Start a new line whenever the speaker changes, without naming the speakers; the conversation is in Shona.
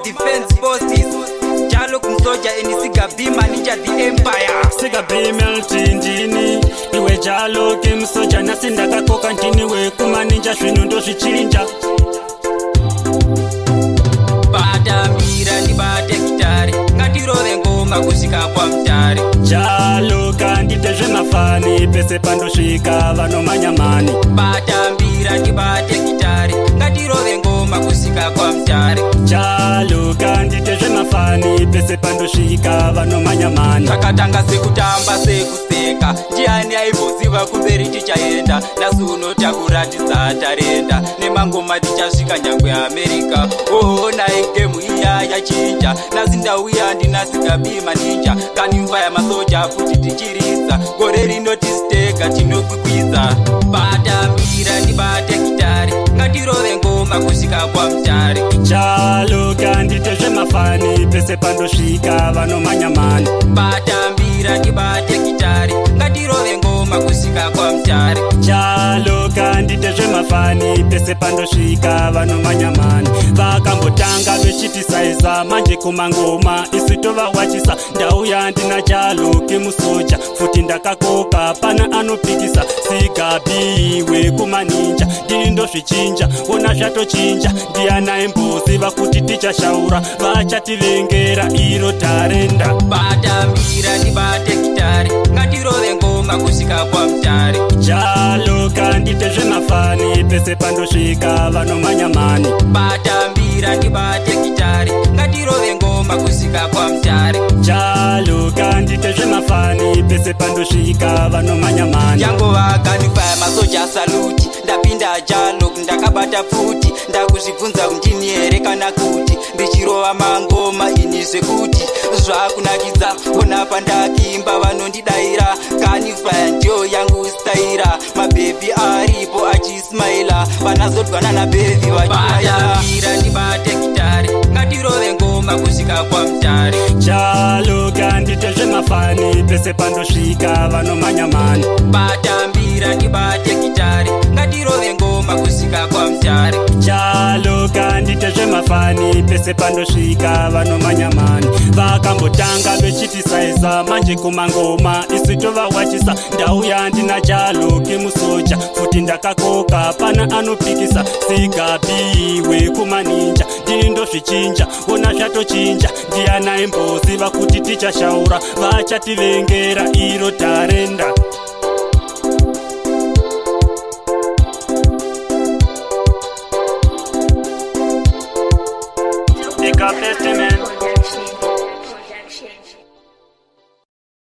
defense forces. Jalo kumsoja eni Siga Bima ninja the empire.
Siga Bima mtindini iwe jalo kimsoja nasinda kakoka ntini we kuma ninja shwinu ndo shichinja.
Bata mira ni bate kitari ngatirove ngoma kusika kwa mtari.
Jalo kandite mafani pese pando shika vano manyamani.
Bata mira ni bate kitari ngatirove ngoma kusika kwa mtari.
Jalo kandite mafani pese pando shika vano manyamani.
Takatanga sekutamba sekuseka ndiani aivoziva kumberi tichaenda nasuno takuratidza tarenda nemangoma tichasvika nyangwe Amerika. Nai gemu iya yachinja nasi ndauya ndina Siga Bima ninja kanimva yamasoja futi tichiridza gore rinotistega tinokwikwidza. Bata mira ndibate kitari ngatirove ngoma kusvika kwa mtari.
Jalo kandite mafani pese pandosvika vano manyamani.
Bata mira ndibate kitari ngatirove ngoma kusvika kwa mtari.
Jalo kandite mafani pese pandosvika vano manyamani. Vakambotanga vechitisaiza manje kumangoma isu tovawachisa ndauya ndina jalo kimusoja futi ndakakoka pana anopikisa. Siga Bima kumaninja ndindo zvichinja ona zvatochinja ndiana imboziva kuti tichashaura vachativengera iro tarenda.
Bata mira ndibate kitari ngatirove ngoma kusvika kwa mtari.
Jalo kandite mafani pese pandosvika vano manyamani.
Bata mira ndibate kitari ngatirove ngoma kusvika kwa mtari.
Jalo kandite mafani pese pandosvika vano manyamani.
Yango vakanifaya masoja saluti ndapinda jalo ndakabata futi ndakuzvibvunza ndini here kana kuti ndichirova mangoma ini zvekuti zvakunakidza ona pandakimba vanondidaira kanifaya ndiyo yangu staira mabhebhi aripo achismaila vanazodwana nabhebhi vachimaira ndibate kitari ngatirove ngoma kusvika kwa mtari.
Jalo kandite mafani pese pandosvika vano manyamani.
Bata mira ndibate kitari ngatirove ngoma kusvika kwa mtari.
Jalo kandite mafani pese pandosvika vano manyamani. Vakambotanga vechitisaiza manje kumangoma isu tovawachisa ndauya ndina jalo kimusoja futi ndakakoka pana anopikisa. Siga Bima kumaninja ndindo zvichinja ona zvatochinja ndiana imboziva kuti tichashaura vachativengera iro tarenda. Big up, man.